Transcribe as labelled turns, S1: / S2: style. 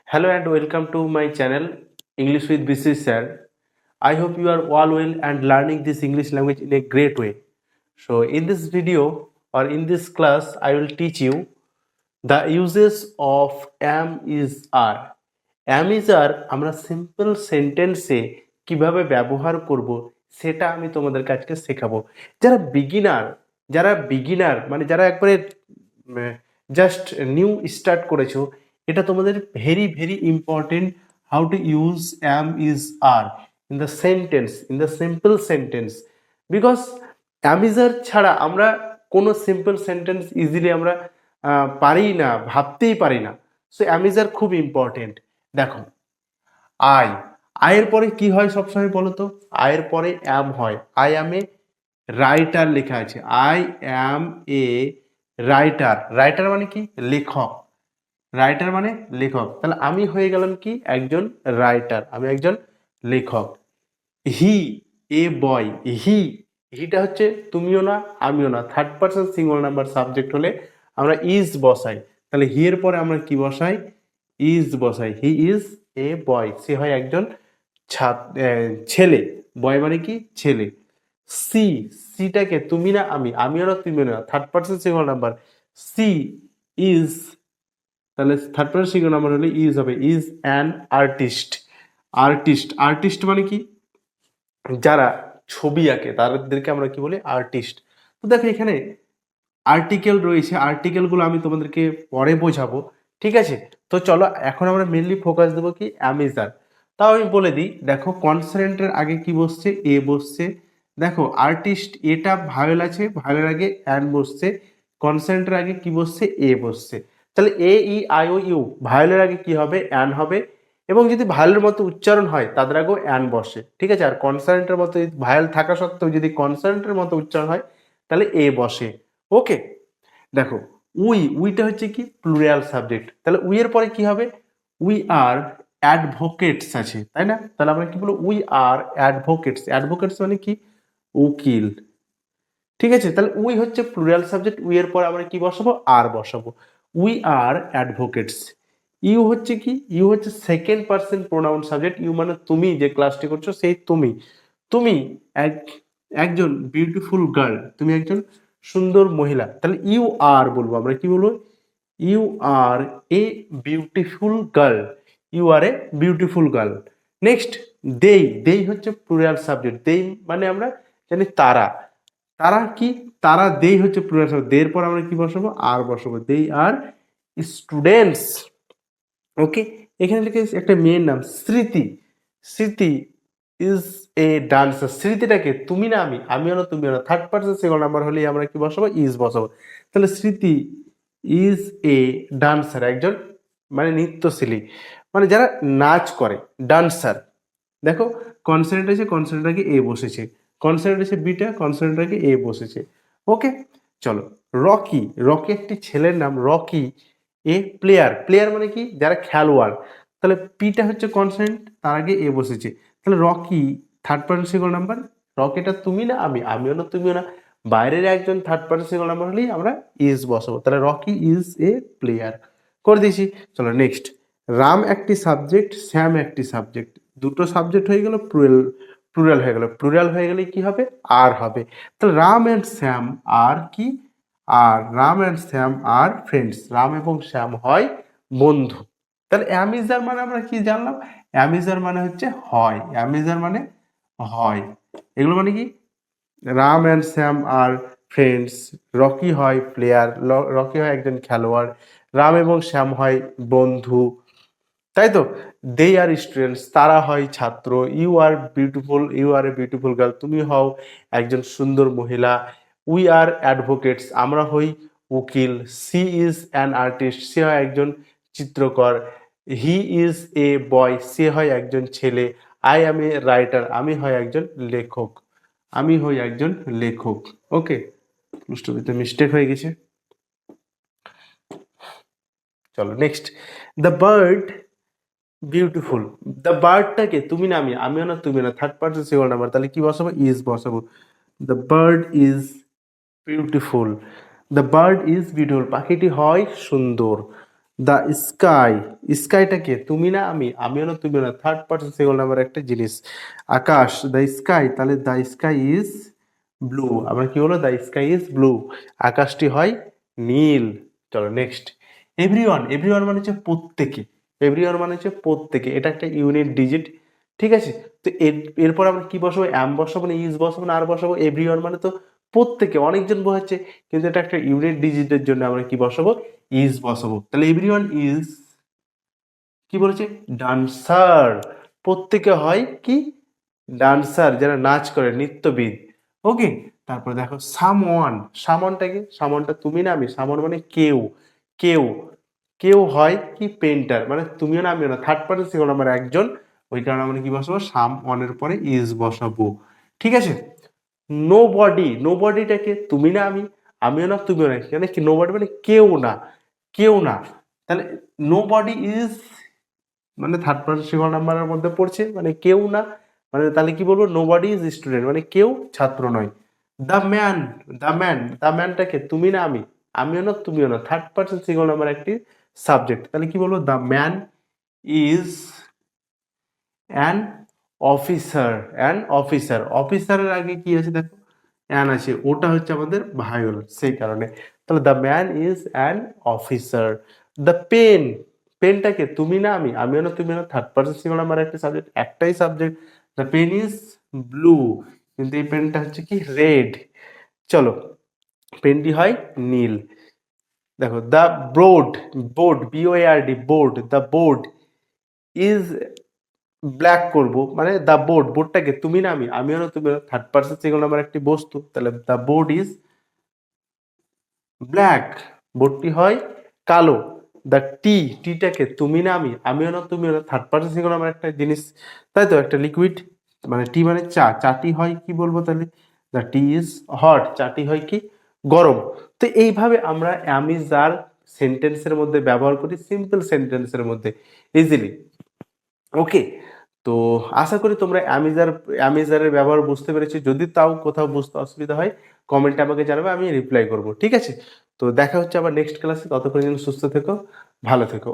S1: Hello and welcome to my channel English with BC Sir. I hope you are all well and learning this English language in a great way. So in this video or in this class I will teach you the uses of am is are. am is are আমরা simple সেন্টেন্সে কিভাবে ব্যবহার করব সেটা আমি তোমাদের কাছে শেখাবো। যারা বিগিনার মানে যারা একবারে জাস্ট নিউ স্টার্ট করেছো, এটা তোমাদের very very important how to use am is are in the sentence, in the simple sentence, because am is are ছাড়া আমরা কোনো সিম্পল সেন্টেন্স ইজিলি আমরা পারি না, ভাবতেই পারি না। সো am is are খুব ইম্পর্টেন্ট। দেখো আই, আয়ের পরে কি হয় সবসময় বলো তো? আয়ের পরে am হয়। আই অ্যাম এ রাইটার লেখা আছে, I am a writer. Writer মানে কি? লেখক। রাইটার মানে লেখক। তাহলে আমি হয়ে গেলাম কি? একজন রাইটার, আমি একজন লেখক। হি এ বয়, হিটা হচ্ছে তুমিও না আমিও না, third person single number subject হলে আমরা ইজ বসাই। তাহলে হি এর পরে আমরা কি বসাই? ইজ বসাই। হি ইজ এ বয়, সে হয় একজন ছেলে। বয় মানে কি? ছেলে। সিটাকে তুমি না আমি, আমিও না তুমিও না, third person single number. She is, তাহলে থার্ড পার্সন সিঙ্গল নাম্বার হলে ইজ হবে। Is an artist. আর্টিস্ট মানে কি? যারা ছবি আঁকে তাদেরকে আমরা কি বলি? আর্টিস্ট। তো দেখো এখানে আর্টিকেল রয়েছে, আর্টিকেলগুলো আমি তোমাদেরকে পরে বোঝাবো, ঠিক আছে? তো চলো এখন আমরা মেনলি ফোকাস দেবো কি? am is are। তাও আমি বলে দিই, দেখো কনসোনেন্টের আগে কি বসছে? এ বসছে। দেখো আর্টিস্ট, এটা ভায়োল আছে, ভায়োলের আগে অ্যান বসছে। কনসোনেন্টের আগে কি বসছে? এ বসছে। তাহলে এ ই আই ও ইউ, ভায়োলের আগে কি হবে? অ্যান হবে। এবং যদি ভায়োলের মতো উচ্চারণ হয় তাদের আগেও অ্যান বসে, ঠিক আছে? আর কনসোনেন্টের মতো ভায়োল থাকা সত্ত্বেও যদি কনসোনেন্টের মতো উচ্চারণ হয় তাহলে এ বসে। ওকে, দেখো উইটা হচ্ছে কি? Plural subject. তাহলে উই এর পরে কি হবে? উই আর অ্যাডভোকেটস আছে, তাই না? তাহলে আমরা কি বলবো? We are advocates. অ্যাডভোকেটস মানে কি? উকিল, ঠিক আছে? তাহলে উই হচ্ছে প্লুরাল সাবজেক্ট, উই এর পর আমরা কি বসাবো? আর বসাবো। We are advocates. ইউ হচ্ছে কি? ইউ হচ্ছে second person pronoun subject. You মানে তুমি, যে ক্লাসটি করছো সেই তুমি। তুমি একজন বিউটিফুল গার্ল, তুমি একজন সুন্দর মহিলা। তাহলে ইউ আর বলবো আমরা, কি বলবো? You are a beautiful girl. You are a beautiful girl. Next they হচ্ছে প্লুরাল সাবজেক্ট। দেই মানে আমরা জানি তারা। তারা কি? তারা দেই হচ্ছে প্লুরাল সাবজেক্ট। দের পর আমরা কি বসাবো? আর বসাবো। দেই আর স্টুডেন্টস। ওকে, এখানে লিখে একটা মেয়ের নাম স্মৃতি। স্মৃতি ইজ এ ডান্সার। স্মৃতিটাকে তুমি না আমি, আমিও না তুমিও না, থার্ড পার্সন সিঙ্গল নাম্বার হলেই আমরা কি বসাবো? ইজ বসাবো। তাহলে স্মৃতি ইজ এ ডান্সার, একজন মানে নৃত্যশীলী, মানে যারা নাচ করে, ডান্সার। দেখো কনসোনেন্ট আছে, কনসোনেন্ট আগে এ বসেছে। কনসোনেন্ট আছে বিটা, কনসোনেন্ট আগে এ বসেছে। ওকে, চলো। রকি, রকি একটি ছেলের নাম। Rocky a player. প্লেয়ার মানে কি? যারা খেলোয়াড়। তাহলে পিটা হচ্ছে কনসোনেন্ট, তার আগে এ বসেছে। তাহলে Rocky third person single number. রকিটা তুমি না আমি, আমিও না তুমিও না, বাইরের একজন থার্ড পার্সন সিঙ্গল নাম্বার হলেই আমরা ইজ বসাবো। তাহলে রকি ইজ এ প্লেয়ার করে দিয়েছি। চলো নেক্সট। রাম একটি সাবজেক্ট, শ্যাম একটি সাবজেক্ট। দুটো সাবজেক্ট হয়ে গেল, প্লুরাল হয়ে গেল। প্লুরাল হয়ে গেলে কি হবে? আর হবে। তাহলে রাম অ্যান্ড শ্যাম আর কি? আর Ram and Shyam are friends. Ram এবং শ্যাম হয় বন্ধু। তাহলে অ্যামিজার মানে আমরা কি জানলাম? অ্যামিজার মানে হচ্ছে হয়। অ্যামিজার মানে হয়। এগুলো মানে কি? Ram and Shyam are friends. Rocky হয় প্লেয়ার, রকি হয় একজন খেলোয়াড়। রাম এবং শ্যাম হয় বন্ধু, তাই তো? দে আর স্টুডেন্টস, তারা হয় ছাত্র। You are beautiful, you are a beautiful girl, তুমি হও একজন সুন্দর মহিলা। উই আর অ্যাডভোকেটস, আমরা হই উকিল। সি ইজ অ্যান আর্টিস্ট, সে হয় একজন চিত্রকর। হি ইজ এ বয়, সে হয় একজন ছেলে। আই অ্যাম এ রাইটার, আমি হই একজন লেখক। আমি হই একজন লেখক। ওকে, স্টোরিতে মিস্টেক হয়ে গেছে। চলো next. The bird beautiful. The বার্ডটাকে তুমি না আমি, আমিও না তুমিও না, থার্ড পার্সন সিঙ্গল নাম্বার। তাহলে কি বসাবো? ইজ বসাবো। The bird is beautiful. The bird is beautiful, পাখিটি হয় সুন্দর। দ্য স্কাই, স্কাইটাকে তুমি না আমি, আমিও না তুমিও না, থার্ড পার্সন সিঙ্গুলার নাম্বার একটা জিনিস। আকাশ, দ্য স্কাই, তাহলে দ্য স্কাই ইজ ব্লু। আমরা কি হলো, দ্য স্কাই ইজ ব্লু, আকাশটি হয় নীল। চলো নেক্সট। এভরিওয়ান, এভরিওয়ান মানে হচ্ছে প্রত্যেকে, এভরিওয়ান মানে হচ্ছে প্রত্যেকে, এটা একটা ইউনিট ডিজিট, ঠিক আছে। তো এরপর আমরা কি বসাবো, অ্যাম বসাবো না ইজ বসাবো না আর বসাবো, এভরিওয়ান মানে তো প্রত্যেকে, অনেকজন বোঝাচ্ছে, কিন্তু এটা একটা ইউনিট ডিজিটের জন্য আমরা কি বসাবো, ইজ বসাবো। তাহলে এভরিওয়ান ইজ কি বলেছে, ডান্সার, প্রত্যেকে হয় কি, ডান্সার, যারা নাচ করে, নৃত্যবিদ। ওকে, তারপর দেখো সামওয়ান, সামওয়ানটাকে, সামওয়ানটা তুমি না আমি, সামওয়ান মানে কেউ, কেউ, কেউ হয় কি পেন্টার, মানে তুমিও না আমিও না, থার্ড পার্সন সিঙ্গুলার নাম্বার একজন, ওই কারণে আমরা কি বসাবো, সাম ওয়ানের পরে ইজ বসাবো, ঠিক আছে। নো বডি, নো বডিটাকে তুমি না আমি, আমিও না তুমিও না, এখানে কি নো বডি মানে কেউ না, কেউ না। তাহলে নো বডি ইজ মানে থার্ড পার্সন সিঙ্গুলার নাম্বারের মধ্যে পড়ছে, মানে কেউ না, মানে তাহলে কি বলবো, নো বডি ইজ স্টুডেন্ট, মানে কেউ ছাত্র নয়। The man, the man, the ম্যানটাকে তুমি না আমি, আমিও না তুমিও না, থার্ড পার্সন সিঙ্গুলার নাম্বার একটি সাবজেক্ট, তাহলে কি বলবো, the man is an officer, an officer, অফিসারের আগে কি আছে দেখো, অ্যান আছে, ওটা হচ্ছে আমাদের ভায়োল, সেই কারণে। তাহলে the man is an officer. The pen, পেনটাকে তুমি না আমি, আমিও না তুমিও না, থার্ড পার্সন সিঙ্গুলার নাম্বার একটা সাবজেক্ট, একটাই subject, the pen is blue, কিন্তু এই পেনটা হচ্ছে কি রেড। চলো, পেনটি হয় নীল। দেখো the board, board BOARD, board, the board is black করব, মানে দ্য বোর্ড, বোর্ডটাকে তুমি না আমি, আমিও না তুমি না, থার্ড পার্সন সিঙ্গুলার নাম্বার একটি বস্তু, তাহলে দ্য বোর্ড ইজ ব্ল্যাক, বোর্ডটি হয় কালো। দ্য টি, টিটাকে তুমি না আমি, আমিও না তুমিও না, থার্ড পার্সন সিঙ্গুলার নাম্বার একটা জিনিস, তাই তো, একটা লিকুইড, মানে টি মানে চা, চাটি হয় কি বলবো তাহলে, দ্য টি ইজ হট, চাটি হয় কি গরম। তো এইভাবে আমরা অ্যামিজার সেন্টেন্সের মধ্যে ব্যবহার করি, সিম্পল সেন্টেন্সের মধ্যে ইজিলি। ওকে, তো আশা করি তোমরা অ্যামিজারের ব্যবহার বুঝতে পেরেছি, যদি তাও কোথাও বুঝতে অসুবিধা হয় কমেন্টে আমাকে জানাবে, আমি রিপ্লাই করব, ঠিক আছে। তো দেখা হচ্ছে আবার নেক্সট ক্লাসে, ততক্ষণ যেন সুস্থ থেকো, ভালো থেকো।